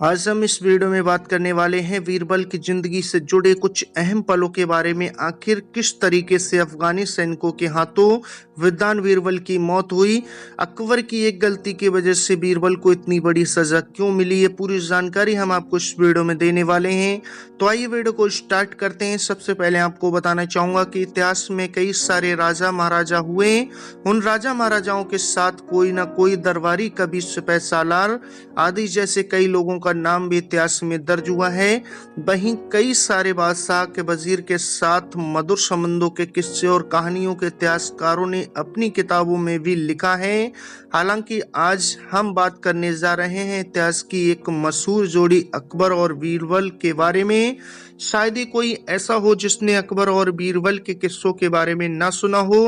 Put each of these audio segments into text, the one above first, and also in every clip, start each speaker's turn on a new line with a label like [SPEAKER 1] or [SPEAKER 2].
[SPEAKER 1] आज हम इस वीडियो में बात करने वाले हैं बीरबल की जिंदगी से जुड़े कुछ अहम पलों के बारे में। आखिर किस तरीके से अफगानी सैनिकों के हाथों विद्वान बीरबल की मौत हुई, अकबर की एक गलती की वजह से बीरबल को इतनी बड़ी सजा क्यों मिली, ये पूरी जानकारी हम आपको इस वीडियो में देने वाले हैं। तो आइए वीडियो को स्टार्ट करते हैं। सबसे पहले आपको बताना चाहूंगा कि इतिहास में कई सारे राजा महाराजा हुए। उन राजा महाराजाओं के साथ कोई ना कोई दरबारी, कभी सिपह सालार आदि जैसे कई लोगों का नाम भी इतिहास में दर्ज हुआ है। वहीं कई सारे बादशाह के वजीर के साथ मधुर संबंधों के किस्से और कहानियों के इतिहासकारों ने अपनी किताबों में भी लिखा है। हालांकि आज हम बात करने जा रहे हैं इतिहास की एक मशहूर जोड़ी अकबर और बीरबल के बारे में। शायद ही कोई ऐसा हो जिसने अकबर और बीरबल के किस्सों के बारे में ना सुना हो।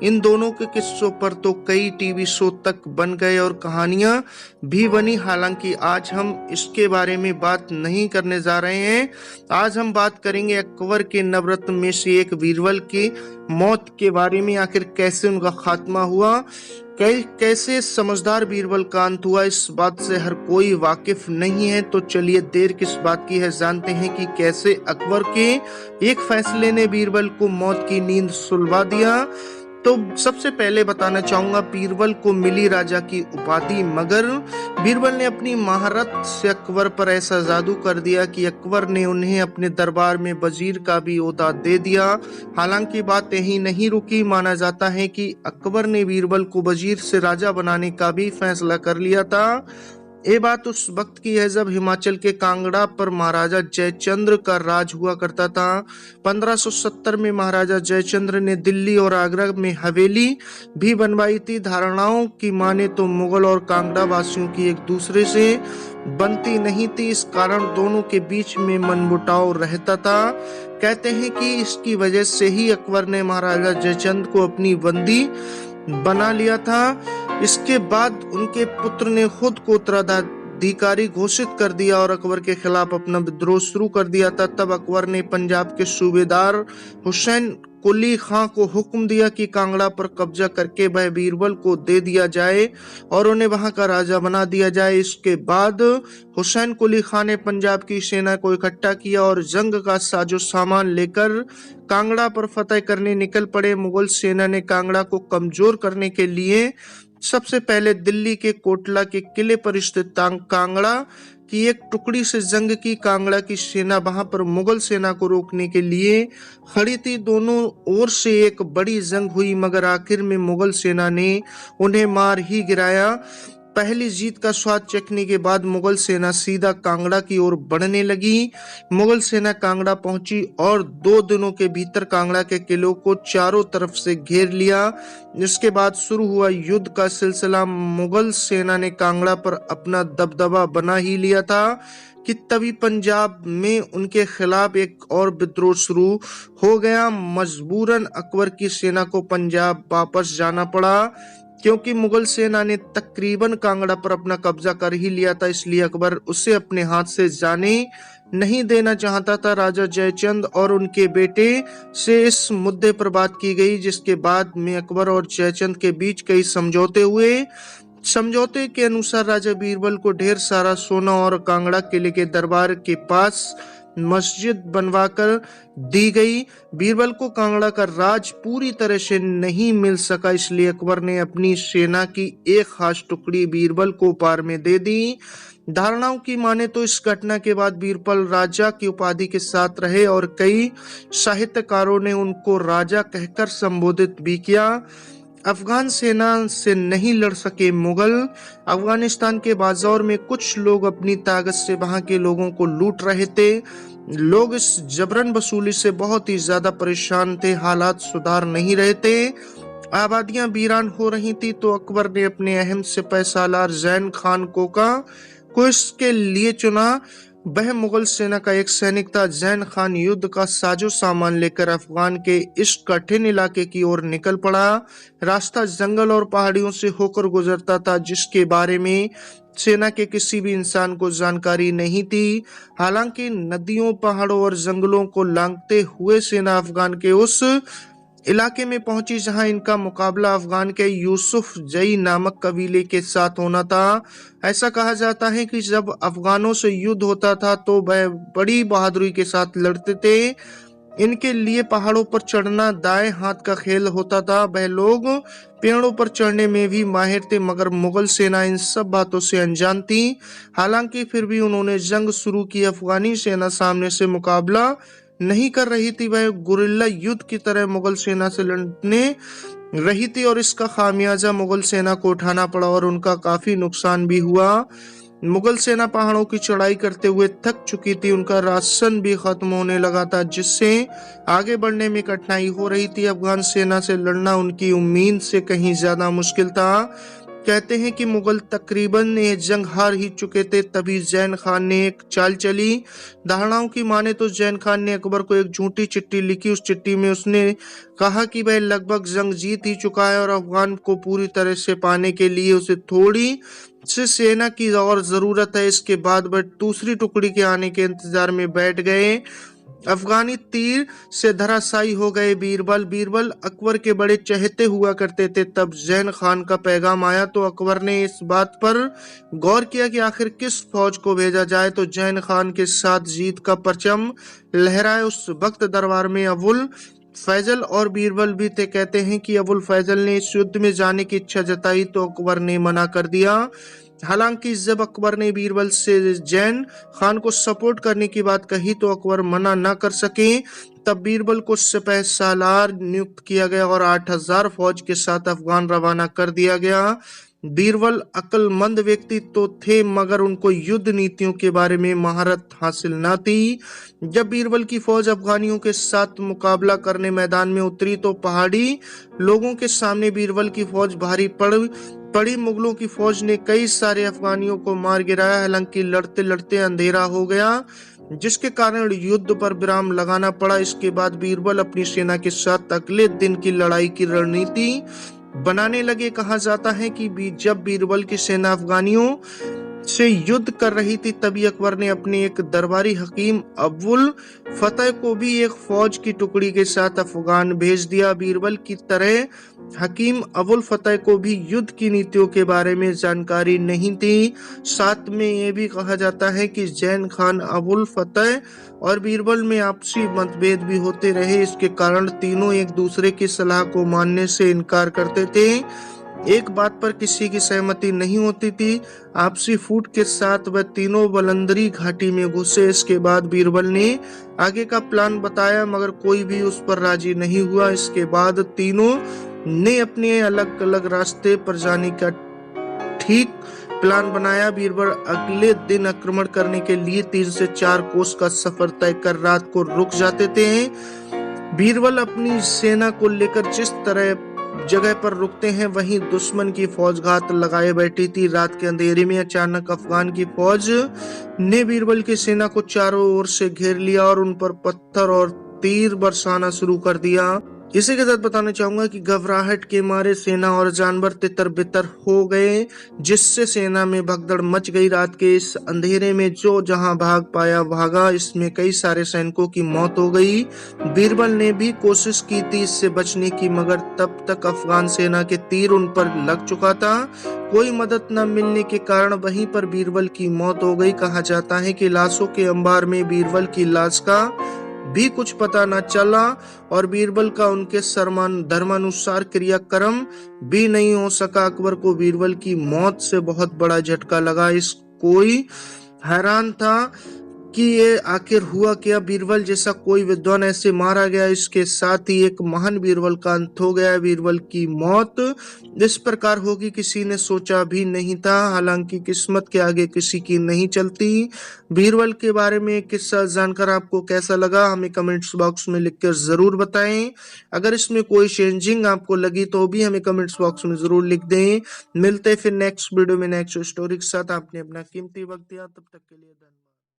[SPEAKER 1] इन दोनों के किस्सों पर तो कई टीवी शो तक बन गए और कहानियां भी बनी। हालांकि आज हम इसके बारे में बात नहीं करने जा रहे हैं। आज हम बात करेंगे अकबर के नवरत्न में से एक बीरबल की मौत के बारे में। आखिर कैसे उनका खात्मा हुआ, कैसे समझदार बीरबल का अंत हुआ, इस बात से हर कोई वाकिफ नहीं है। तो चलिए देर किस बात की है, जानते हैं कि कैसे अकबर के एक फैसले ने बीरबल को मौत की नींद सुलवा दिया। तो सबसे पहले बताना चाहूंगा, बीरबल को मिली राजा की उपाधि, मगर बीरबल ने अपनी महारत से अकबर पर ऐसा जादू कर दिया कि अकबर ने उन्हें अपने दरबार में वजीर का भी ओहदा दे दिया। हालांकि बात यही नहीं रुकी। माना जाता है कि अकबर ने बीरबल को वजीर से राजा बनाने का भी फैसला कर लिया था। ये बात उस वक्त की है जब हिमाचल के कांगड़ा पर महाराजा जयचंद्र का राज हुआ करता था। 1570 में महाराजा जयचंद्र ने दिल्ली और आगरा में हवेली भी बनवाई थी। धारणाओं की माने तो मुगल और कांगड़ा वासियों की एक दूसरे से बनती नहीं थी। इस कारण दोनों के बीच में मनमुटाव रहता था। कहते हैं कि इसकी वजह से ही अकबर ने महाराजा जयचंद्र को अपनी बंदी बना लिया था। इसके बाद उनके पुत्र ने खुद को उत्तराधिकारी घोषित कर दिया और अकबर के खिलाफ अपना विद्रोह शुरू कर दिया था। तब अकबर ने पंजाब के सूबेदार हुसैन कुली खां को हुक्म दिया कि कांगड़ा पर कब्जा करके वह बीरबल को दे दिया जाए और उन्हें वहां का राजा बना दिया जाए। इसके बाद हुसैन कुली खां ने पंजाब की सेना को इकट्ठा किया और जंग का साजो सामान लेकर कांगड़ा पर फतह करने निकल पड़े। मुगल सेना ने कांगड़ा को कमजोर करने के लिए सबसे पहले दिल्ली के कोटला के किले पर स्थित कांगड़ा की एक टुकड़ी से जंग की। कांगड़ा की सेना वहां पर मुगल सेना को रोकने के लिए खड़ी थी। दोनों ओर से एक बड़ी जंग हुई, मगर आखिर में मुगल सेना ने उन्हें मार ही गिराया। पहली जीत का स्वाद चखने के बाद मुगल सेना सीधा कांगड़ा की ओर बढ़ने लगी। मुगल सेना कांगड़ा पहुंची और 2 दिनों के भीतर कांगड़ा के किलों को चारों तरफ से घेर लिया। इसके बाद शुरू हुआ युद्ध का सिलसिला। मुगल सेना ने कांगड़ा पर अपना दबदबा बना ही लिया था कि तभी पंजाब में उनके खिलाफ एक और विद्रोह शुरू हो गया। मजबूरन अकबर की सेना को पंजाब वापस जाना पड़ा, क्योंकि मुगल सेना ने तकरीबन कांगड़ा पर अपना कब्जा कर ही लिया था। इसलिए अकबर उसे अपने हाथ से जाने नहीं देना चाहता था। राजा जयचंद और उनके बेटे से इस मुद्दे पर बात की गई, जिसके बाद में अकबर और जयचंद के बीच कई समझौते हुए। समझौते के अनुसार राजा बीरबल को ढेर सारा सोना और कांगड़ा किले के दरबार के पास मस्जिद बनवाकर दी गई। बीरबल को कांगड़ा का राज पूरी तरह से नहीं मिल सका, इसलिए अकबर ने अपनी सेना की एक खास टुकड़ी बीरबल को उपहार में दे दी। धारणाओं की माने तो इस घटना के बाद बीरबल राजा की उपाधि के साथ रहे और कई साहित्यकारों ने उनको राजा कहकर संबोधित भी किया। अफगान सेना से नहीं लड़ सके मुगल। अफगानिस्तान के बाजार में कुछ लोग अपनी ताकत से वहां के लोगों को लूट रहे थे। लोग इस जबरन वसूली से बहुत ही ज्यादा परेशान थे। हालात सुधार नहीं रहे थे, आबादियां वीरान हो रही थी। तो अकबर ने अपने अहम सिपह सालार जैन खान कोका को इसके लिए चुना। वह मुगल सेना का एक सैनिक था। जैन खान युद्ध का साजो सामान लेकर अफगान के इस कठिन इलाके की ओर निकल पड़ा। रास्ता जंगल और पहाड़ियों से होकर गुजरता था, जिसके बारे में सेना के किसी भी इंसान को जानकारी नहीं थी। हालांकि नदियों, पहाड़ों और जंगलों को लांघते हुए सेना अफगान के उस इलाके में पहुंची, जहां इनका मुकाबला अफगान के यूसुफ जई नामक कबीले के साथ होना था। ऐसा कहा जाता है कि जब अफगानों से युद्ध होता था तो वह बड़ी बहादुरी के साथ लड़ते थे। इनके लिए पहाड़ों पर चढ़ना दाएं हाथ का खेल होता था। वह लोग पेड़ों पर चढ़ने में भी माहिर थे, मगर मुगल सेना इन सब बातों से अनजान थी। हालांकि फिर भी उन्होंने जंग शुरू की। अफगानी सेना सामने से मुकाबला नहीं कर रही थी, वह गुरिल्ला युद्ध की तरह मुगल सेना से लड़ने रही थी, और इसका खामियाजा मुगल सेना को उठाना पड़ा और उनका काफी नुकसान भी हुआ। मुगल सेना पहाड़ों की चढ़ाई करते हुए थक चुकी थी, उनका राशन भी खत्म होने लगा था, जिससे आगे बढ़ने में कठिनाई हो रही थी। अफगान सेना से लड़ना उनकी उम्मीद से कहीं ज्यादा मुश्किल था। कहते हैं कि मुगल तकरीबन ये जंग हार ही चुके थे, तभी जैन खान ने एक चाल चली। धारणाओं की माने तो जैन खान ने अकबर को एक झूठी चिट्ठी लिखी। उस चिट्ठी में उसने कहा कि वह लगभग जंग जीत ही चुका है और अफगान को पूरी तरह से पाने के लिए उसे थोड़ी से सेना की और जरूरत है। इसके बाद वह दूसरी टुकड़ी के आने के इंतजार में बैठ गए। अफगानी तीर से धराशायी हो गए। बीरबल अकबर के बड़े चहेते हुआ करते थे। तब जैन खान का पैगाम आया तो अकबर ने इस बात पर गौर किया कि आखिर किस फौज को भेजा जाए, तो जैन खान के साथ जीत का परचम लहराए। उस वक्त दरबार में अबुल फैजल और बीरबल भी थे। कहते हैं कि अबुल फैजल ने इस युद्ध में जाने की इच्छा जताई तो अकबर ने मना कर दिया। हालांकि जब अकबर ने बीरबल से जैन खान को सपोर्ट करने की बात कही तो अकबर मना न कर सके। तब बीरबल को सिपह सालार नियुक्त किया गया और 8000 फौज के साथ अफगान रवाना कर दिया गया। बीरबल अक्लमंद व्यक्ति तो थे, मगर उनको युद्ध नीतियों के बारे में महारत हासिल न थी। जब बीरबल की फौज अफगानियों के साथ मुकाबला करने मैदान में उतरी तो पहाड़ी लोगों के सामने बीरबल की फौज भारी पड़ी। मुगलों की फौज ने कई सारे अफगानियों को मार गिराया। हालांकि लड़ते लड़ते अंधेरा हो गया, जिसके कारण युद्ध पर विराम लगाना पड़ा। इसके बाद बीरबल अपनी सेना के साथ अगले दिन की लड़ाई की रणनीति बनाने लगे। कहा जाता है कि जब बीरबल की सेना अफगानियों से युद्ध कर रही थी तभी अकबर ने अपने एक दरबारी हकीम अबुल फतेह को भी एक फौज की टुकड़ी के साथ अफगान भेज दिया। बीरबल की तरह हकीम अबुल फतेह को भी युद्ध की नीतियों के बारे में जानकारी नहीं थी। साथ में ये भी कहा जाता है कि जैन खान, अबुल फतेह और बीरबल में आपसी मतभेद भी होते रहे। इसके कारण तीनों एक दूसरे की सलाह को मानने से इनकार करते थे। एक बात पर किसी की सहमति नहीं होती थी। आपसी फूट के साथ वह तीनों बलंदरी घाटी में घुसे। इसके बाद बीरबल ने आगे का प्लान बताया, मगर कोई भी उस पर राजी नहीं हुआ। इसके बाद तीनों ने अपने अलग अलग रास्ते पर जाने का ठीक प्लान बनाया। बीरबल अगले दिन आक्रमण करने के लिए 3 से 4 कोस का सफर तय कर रात को रुक जाते थे। बीरबल अपनी सेना को लेकर जिस तरह जगह पर रुकते हैं वहीं दुश्मन की फौज घात लगाए बैठी थी। रात के अंधेरे में अचानक अफगान की फौज ने बीरबल की सेना को चारों ओर से घेर लिया और उन पर पत्थर और तीर बरसाना शुरू कर दिया। इसी के साथ बताना चाहूंगा कि घबराहट के मारे सेना और जानवर तितर बितर हो गए, जिससे सेना में भगदड़ मच गई। रात के इस अंधेरे में जो जहां भाग पाया भागा। इसमें कई सारे सैनिकों की मौत हो गई। बीरबल ने भी कोशिश की थी इससे बचने की, मगर तब तक अफगान सेना के तीर उन पर लग चुका था। कोई मदद न मिलने के कारण वहीं पर बीरबल की मौत हो गई। कहा जाता है कि लाशों के अंबार में बीरबल की लाश का भी कुछ पता न चला और बीरबल का उनके धर्मानुसार क्रियाक्रम भी नहीं हो सका। अकबर को बीरबल की मौत से बहुत बड़ा झटका लगा। कोई हैरान था कि ये आखिर हुआ क्या। बीरबल जैसा कोई विद्वान ऐसे मारा गया। इसके साथ ही एक महान बीरबल का अंत हो गया। बीरबल की मौत इस प्रकार होगी किसी ने सोचा भी नहीं था। हालांकि किस्मत के आगे किसी की नहीं चलती। बीरबल के बारे में किस्सा जानकर आपको कैसा लगा हमें कमेंट्स बॉक्स में लिखकर जरूर बताएं। अगर इसमें कोई चेंजिंग आपको लगी तो भी हमें कमेंट्स बॉक्स में जरूर लिख दें। मिलते फिर नेक्स्ट वीडियो में नेक्स्ट स्टोरी के साथ। आपने अपना कीमती वक्त दिया, तब तक के लिए धन्यवाद।